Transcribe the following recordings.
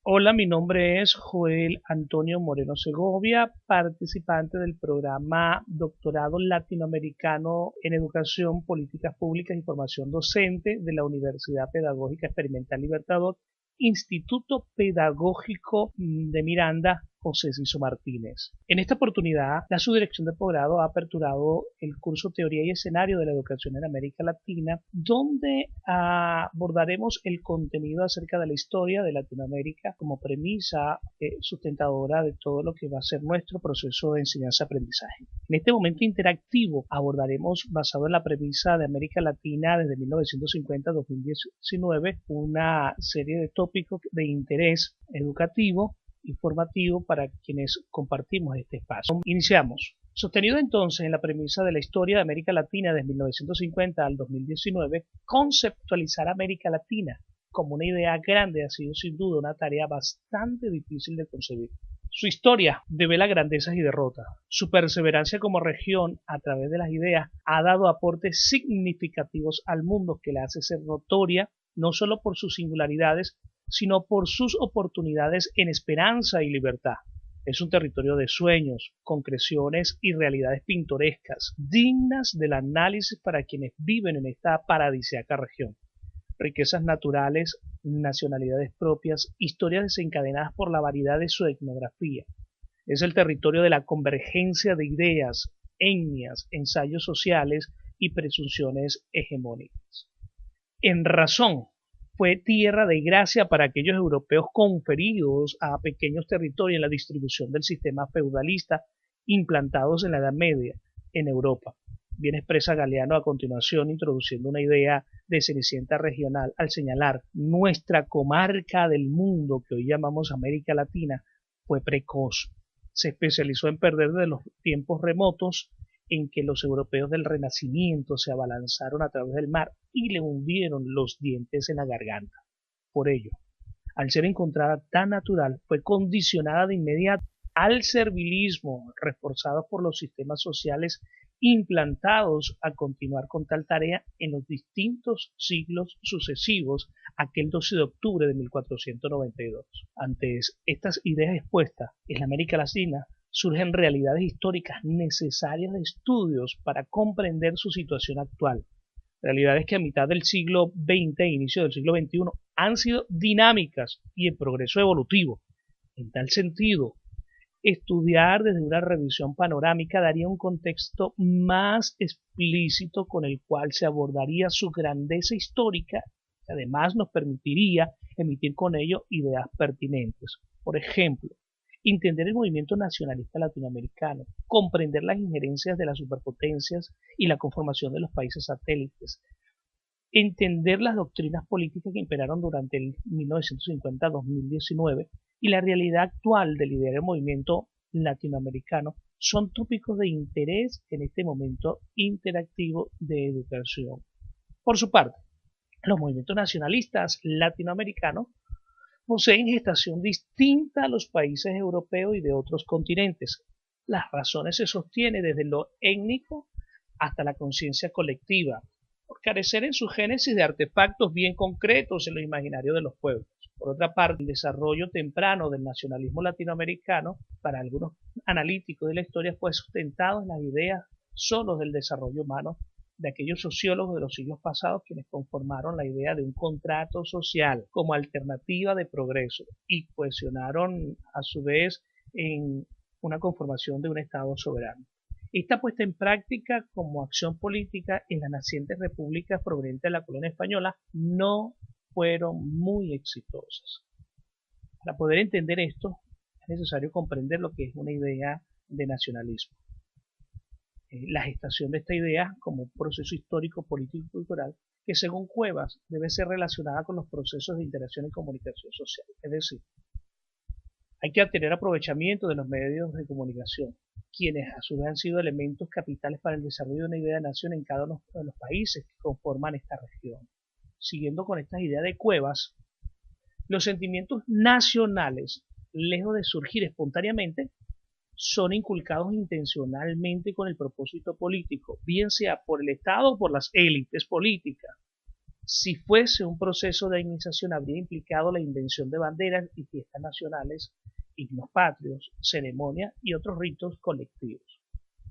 Hola, mi nombre es Joel Antonio Moreno Segovia, participante del programa Doctorado Latinoamericano en Educación, Políticas Públicas y Formación Docente de la Universidad Pedagógica Experimental Libertador, Instituto Pedagógico de Miranda, José Ciso Martínez. En esta oportunidad, la subdirección de posgrado ha aperturado el curso Teoría y Escenario de la Educación en América Latina, donde abordaremos el contenido acerca de la historia de Latinoamérica como premisa sustentadora de todo lo que va a ser nuestro proceso de enseñanza-aprendizaje. En este momento interactivo abordaremos, basado en la premisa de América Latina desde 1950 a 2019, una serie de tópicos de interés educativo y formativo para quienes compartimos este espacio. Iniciamos. Sostenido entonces en la premisa de la historia de América Latina desde 1950 al 2019, conceptualizar América Latina como una idea grande ha sido sin duda una tarea bastante difícil de concebir. Su historia devela grandezas y derrotas. Su perseverancia como región a través de las ideas ha dado aportes significativos al mundo que la hace ser notoria no solo por sus singularidades, sino por sus oportunidades en esperanza y libertad. Es un territorio de sueños, concreciones y realidades pintorescas, dignas del análisis para quienes viven en esta paradisíaca región. Riquezas naturales, nacionalidades propias, historias desencadenadas por la variedad de su etnografía. Es el territorio de la convergencia de ideas, etnias, ensayos sociales y presunciones hegemónicas. En razón, fue tierra de gracia para aquellos europeos conferidos a pequeños territorios en la distribución del sistema feudalista implantados en la Edad Media en Europa. Bien expresa Galeano a continuación, introduciendo una idea de cenicienta regional al señalar: nuestra comarca del mundo, que hoy llamamos América Latina, fue precoz. Se especializó en perder de los tiempos remotos en que los europeos del Renacimiento se abalanzaron a través del mar y le hundieron los dientes en la garganta. Por ello, al ser encontrada tan natural, fue condicionada de inmediato al servilismo, reforzado por los sistemas sociales implantados a continuar con tal tarea en los distintos siglos sucesivos aquel 12 de octubre de 1492. Ante estas ideas expuestas, en la América Latina surgen realidades históricas necesarias de estudios para comprender su situación actual. Realidades que a mitad del siglo XX e inicio del siglo XXI han sido dinámicas y en progreso evolutivo. En tal sentido, estudiar desde una revisión panorámica daría un contexto más explícito con el cual se abordaría su grandeza histórica y además nos permitiría emitir con ello ideas pertinentes. Por ejemplo, entender el movimiento nacionalista latinoamericano, comprender las injerencias de las superpotencias y la conformación de los países satélites, entender las doctrinas políticas que imperaron durante el 1950-2019 y la realidad actual del liderazgo del movimiento latinoamericano son tópicos de interés en este momento interactivo de educación. Por su parte, los movimientos nacionalistas latinoamericanos poseen gestación distinta a los países europeos y de otros continentes. Las razones se sostienen desde lo étnico hasta la conciencia colectiva, por carecer en su génesis de artefactos bien concretos en los imaginarios de los pueblos. Por otra parte, el desarrollo temprano del nacionalismo latinoamericano, para algunos analíticos de la historia, fue sustentado en las ideas solos del desarrollo humano de aquellos sociólogos de los siglos pasados quienes conformaron la idea de un contrato social como alternativa de progreso y cohesionaron a su vez en una conformación de un Estado soberano. Esta puesta en práctica como acción política en las nacientes repúblicas provenientes de la colonia española no fueron muy exitosas. Para poder entender esto es necesario comprender lo que es una idea de nacionalismo. La gestación de esta idea como un proceso histórico, político y cultural que según Cuevas debe ser relacionada con los procesos de interacción y comunicación social. Es decir, hay que tener aprovechamiento de los medios de comunicación, quienes a su vez han sido elementos capitales para el desarrollo de una idea de nación en cada uno de los países que conforman esta región. Siguiendo con esta idea de Cuevas, los sentimientos nacionales, lejos de surgir espontáneamente, son inculcados intencionalmente con el propósito político, bien sea por el Estado o por las élites políticas. Si fuese un proceso de iniciación, habría implicado la invención de banderas y fiestas nacionales, himnos patrios, ceremonias y otros ritos colectivos.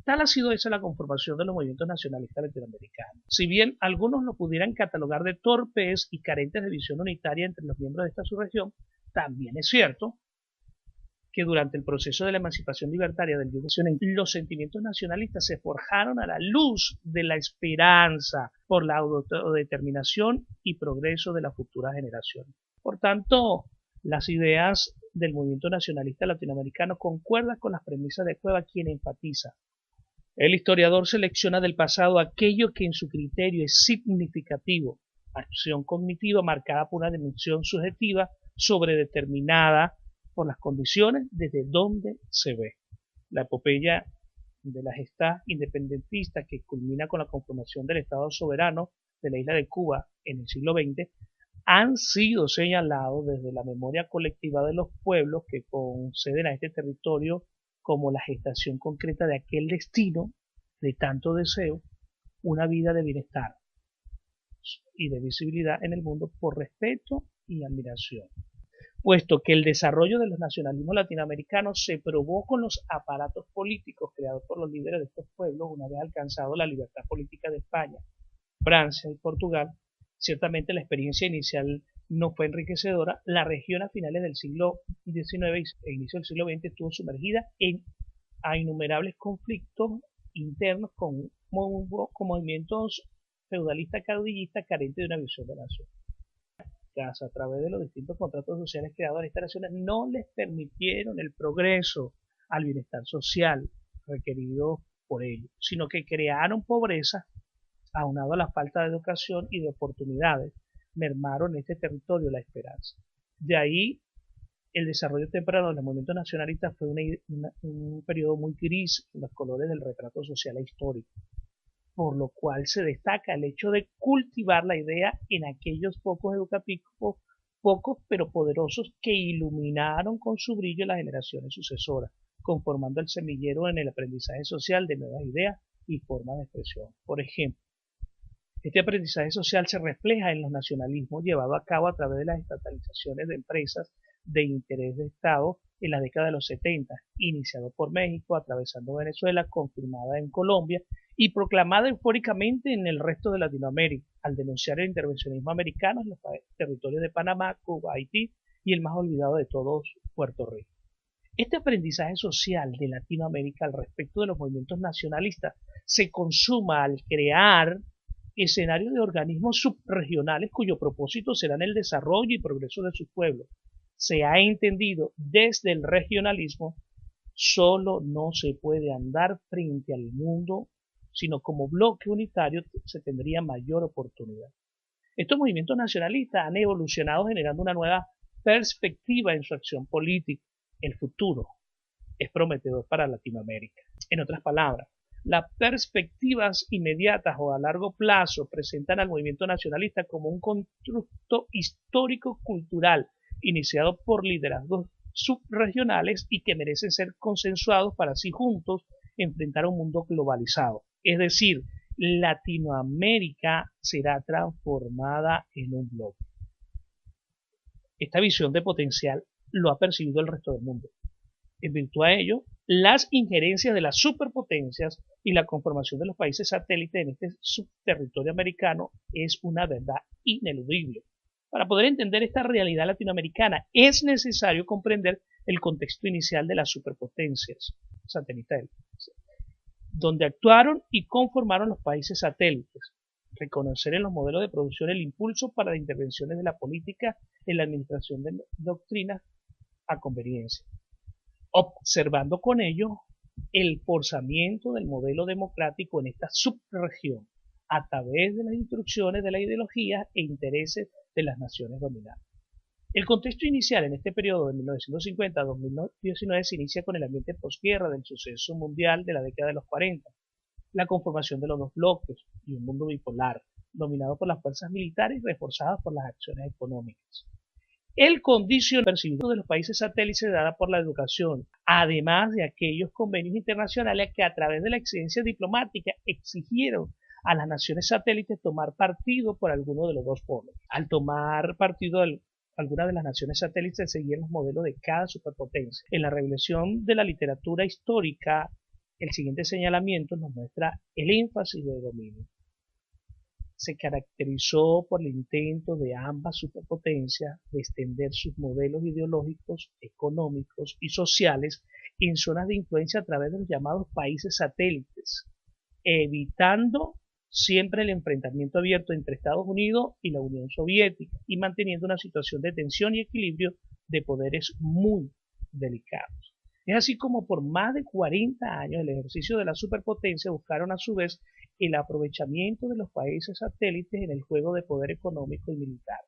Tal ha sido esa la conformación de los movimientos nacionalistas latinoamericanos. Si bien algunos lo pudieran catalogar de torpes y carentes de visión unitaria entre los miembros de esta subregión, también es cierto que durante el proceso de la emancipación libertaria del yugo, los sentimientos nacionalistas se forjaron a la luz de la esperanza por la autodeterminación y progreso de las futuras generaciones. Por tanto, las ideas del movimiento nacionalista latinoamericano concuerdan con las premisas de Cueva, quien enfatiza: el historiador selecciona del pasado aquello que en su criterio es significativo, acción cognitiva marcada por una dimensión subjetiva sobredeterminada por las condiciones desde donde se ve. La epopeya de la gestad independentista, que culmina con la conformación del Estado soberano de la isla de Cuba en el siglo XX, han sido señalados desde la memoria colectiva de los pueblos que conceden a este territorio como la gestación concreta de aquel destino de tanto deseo, una vida de bienestar y de visibilidad en el mundo por respeto y admiración. Puesto que el desarrollo de los nacionalismos latinoamericanos se probó con los aparatos políticos creados por los líderes de estos pueblos una vez alcanzado la libertad política de España, Francia y Portugal, ciertamente la experiencia inicial no fue enriquecedora. La región a finales del siglo XIX e inicio del siglo XX estuvo sumergida a innumerables conflictos internos con movimientos feudalistas caudillistas carentes de una visión de nación. A través de los distintos contratos sociales creados en estas naciones no les permitieron el progreso al bienestar social requerido por ellos, sino que crearon pobreza aunado a la falta de educación y de oportunidades, mermaron en este territorio la esperanza. De ahí el desarrollo temprano de los movimientos nacionalistas fue un periodo muy gris en los colores del retrato social e histórico, por lo cual se destaca el hecho de cultivar la idea en aquellos pocos educativos, pocos pero poderosos, que iluminaron con su brillo las generaciones sucesoras, conformando el semillero en el aprendizaje social de nuevas ideas y formas de expresión. Por ejemplo, este aprendizaje social se refleja en los nacionalismos llevados a cabo a través de las estatalizaciones de empresas de interés de Estado en la década de los 70, iniciado por México, atravesando Venezuela, confirmada en Colombia y proclamada eufóricamente en el resto de Latinoamérica, al denunciar el intervencionismo americano en los territorios de Panamá, Cuba, Haití y el más olvidado de todos, Puerto Rico. Este aprendizaje social de Latinoamérica al respecto de los movimientos nacionalistas se consuma al crear escenarios de organismos subregionales cuyo propósito será el desarrollo y progreso de sus pueblos. Se ha entendido desde el regionalismo, solo no se puede andar frente al mundo, sino como bloque unitario se tendría mayor oportunidad. Estos movimientos nacionalistas han evolucionado generando una nueva perspectiva en su acción política. El futuro es prometedor para Latinoamérica. En otras palabras, las perspectivas inmediatas o a largo plazo presentan al movimiento nacionalista como un constructo histórico-cultural iniciado por liderazgos subregionales y que merecen ser consensuados para así juntos enfrentar un mundo globalizado. Es decir, Latinoamérica será transformada en un bloque. Esta visión de potencial lo ha percibido el resto del mundo. En virtud a ello, las injerencias de las superpotencias y la conformación de los países satélites en este subterritorio americano es una verdad ineludible. Para poder entender esta realidad latinoamericana es necesario comprender el contexto inicial de las superpotencias satélites, donde actuaron y conformaron los países satélites. Reconocer en los modelos de producción el impulso para las intervenciones de la política en la administración de doctrinas a conveniencia, observando con ello el forzamiento del modelo democrático en esta subregión a través de las instrucciones de las ideologías e intereses de las naciones dominantes. El contexto inicial en este periodo de 1950 a 2019 se inicia con el ambiente posguerra del suceso mundial de la década de los 40, la conformación de los dos bloques y un mundo bipolar, dominado por las fuerzas militares reforzadas por las acciones económicas. El condicionamiento percibido de los países satélites dada por la educación, además de aquellos convenios internacionales que a través de la exigencia diplomática exigieron a las naciones satélites tomar partido por alguno de los dos polos. Al tomar partido algunas de las naciones satélites seguían los modelos de cada superpotencia. En la revelación de la literatura histórica, el siguiente señalamiento nos muestra el énfasis de dominio. Se caracterizó por el intento de ambas superpotencias de extender sus modelos ideológicos, económicos y sociales en zonas de influencia a través de los llamados países satélites, evitando siempre el enfrentamiento abierto entre Estados Unidos y la Unión Soviética y manteniendo una situación de tensión y equilibrio de poderes muy delicados. Es así como por más de 40 años el ejercicio de la superpotencia buscaron a su vez el aprovechamiento de los países satélites en el juego de poder económico y militar.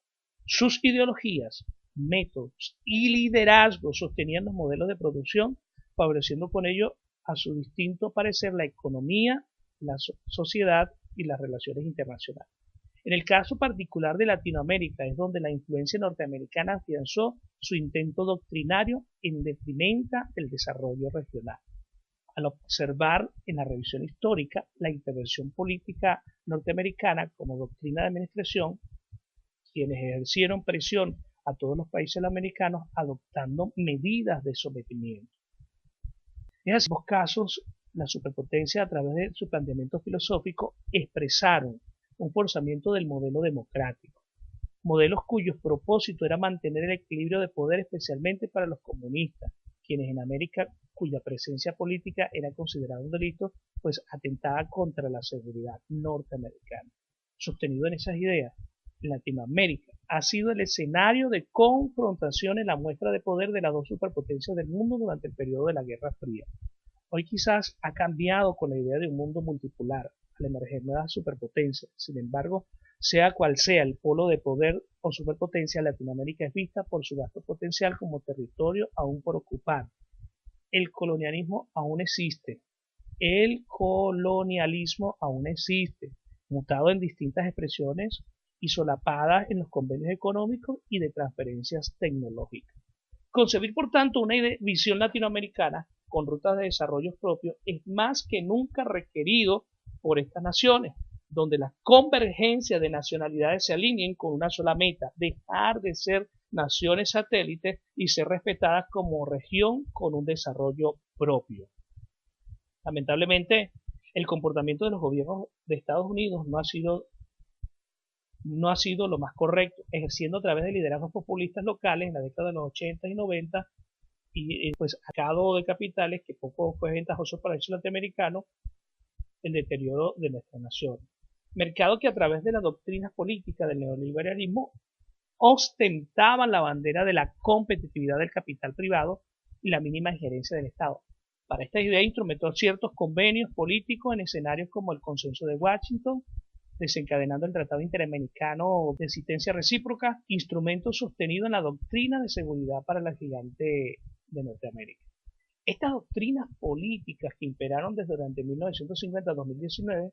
Sus ideologías, métodos y liderazgo sostenían los modelos de producción, favoreciendo con ello a su distinto parecer la economía, la sociedad y las relaciones internacionales. En el caso particular de Latinoamérica es donde la influencia norteamericana afianzó su intento doctrinario en detrimento del desarrollo regional. Al observar en la revisión histórica la intervención política norteamericana como doctrina de administración, quienes ejercieron presión a todos los países americanos adoptando medidas de sometimiento. En esos casos, la superpotencia a través de su planteamiento filosófico expresaron un forzamiento del modelo democrático, modelos cuyos propósito era mantener el equilibrio de poder especialmente para los comunistas, quienes en América cuya presencia política era considerada un delito, pues atentaba contra la seguridad norteamericana. Sostenido en esas ideas, Latinoamérica ha sido el escenario de confrontación en la muestra de poder de las dos superpotencias del mundo durante el periodo de la Guerra Fría. Hoy quizás ha cambiado con la idea de un mundo multipolar al emerger nuevas superpotencias. Sin embargo, sea cual sea el polo de poder o superpotencia, Latinoamérica es vista por su vasto potencial como territorio aún por ocupar. El colonialismo aún existe. Mutado en distintas expresiones y solapadas en los convenios económicos y de transferencias tecnológicas. Concebir, por tanto, una visión latinoamericana con rutas de desarrollo propio es más que nunca requerido por estas naciones, donde las convergencias de nacionalidades se alineen con una sola meta: dejar de ser naciones satélites y ser respetadas como región con un desarrollo propio. Lamentablemente, el comportamiento de los gobiernos de Estados Unidos no ha sido lo más correcto, ejerciendo a través de liderazgos populistas locales en la década de los 80 y 90 y pues sacado de capitales que poco fue ventajoso para el norteamericano el deterioro de nuestra nación. Mercado que a través de las doctrinas políticas del neoliberalismo ostentaban la bandera de la competitividad del capital privado y la mínima injerencia del Estado. Para esta idea instrumentó ciertos convenios políticos en escenarios como el Consenso de Washington, desencadenando el Tratado Interamericano de Asistencia Recíproca, instrumento sostenido en la doctrina de seguridad para la gigante de Norteamérica. Estas doctrinas políticas que imperaron desde durante 1950 a 2019,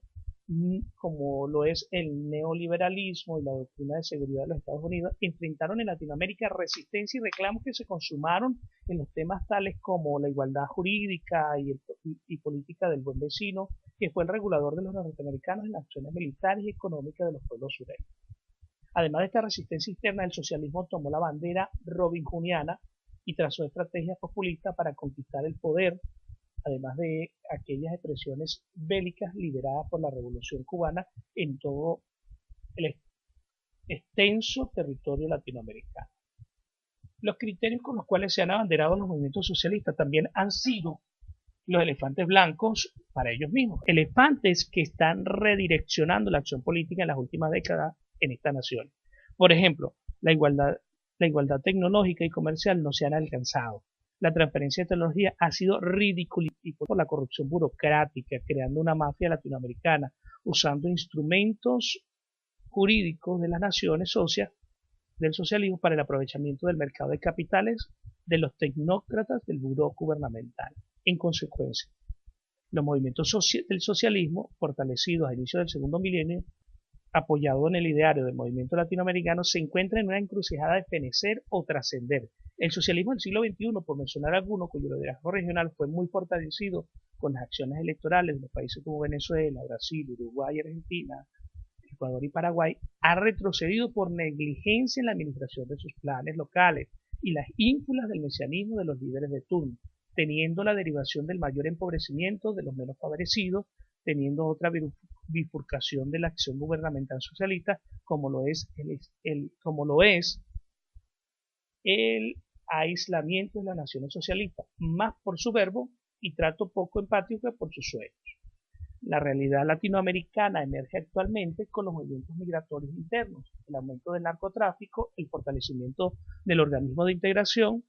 como lo es el neoliberalismo y la doctrina de seguridad de los Estados Unidos, enfrentaron en Latinoamérica resistencia y reclamos que se consumaron en los temas tales como la igualdad jurídica y política del buen vecino, que fue el regulador de los norteamericanos en las acciones militares y económicas de los pueblos sureños. Además de esta resistencia interna, el socialismo tomó la bandera robinhoodiana y trazó estrategias populistas para conquistar el poder, además de aquellas expresiones bélicas lideradas por la Revolución Cubana en todo el extenso territorio latinoamericano. Los criterios con los cuales se han abanderado los movimientos socialistas también han sido los elefantes blancos para ellos mismos, elefantes que están redireccionando la acción política en las últimas décadas en esta nación. Por ejemplo, la igualdad tecnológica y comercial no se han alcanzado. La transferencia de tecnología ha sido ridiculizada por la corrupción burocrática, creando una mafia latinoamericana, usando instrumentos jurídicos de las naciones socias del socialismo para el aprovechamiento del mercado de capitales de los tecnócratas del buró gubernamental. En consecuencia, los movimientos del socialismo, fortalecidos a inicios del segundo milenio, apoyado en el ideario del movimiento latinoamericano, se encuentra en una encrucijada de fenecer o trascender. El socialismo del siglo XXI, por mencionar alguno, cuyo liderazgo regional fue muy fortalecido con las acciones electorales de los países como Venezuela, Brasil, Uruguay, Argentina, Ecuador y Paraguay, ha retrocedido por negligencia en la administración de sus planes locales y las ínfulas del mesianismo de los líderes de turno, teniendo la derivación del mayor empobrecimiento de los menos favorecidos, teniendo otra bifurcación de la acción gubernamental socialista, como lo es el aislamiento de las naciones socialistas, más por su verbo y trato poco empático que por sus sueños. La realidad latinoamericana emerge actualmente con los movimientos migratorios internos, el aumento del narcotráfico, el fortalecimiento del organismo de integración,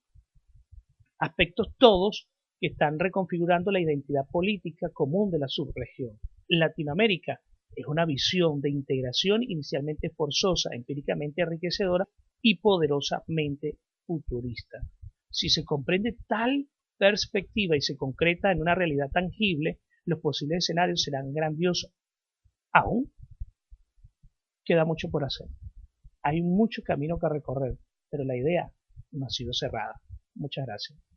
aspectos todos que están reconfigurando la identidad política común de la subregión. Latinoamérica es una visión de integración inicialmente forzosa, empíricamente enriquecedora y poderosamente futurista. Si se comprende tal perspectiva y se concreta en una realidad tangible, los posibles escenarios serán grandiosos. Aún queda mucho por hacer. Hay mucho camino que recorrer, pero la idea no ha sido cerrada. Muchas gracias.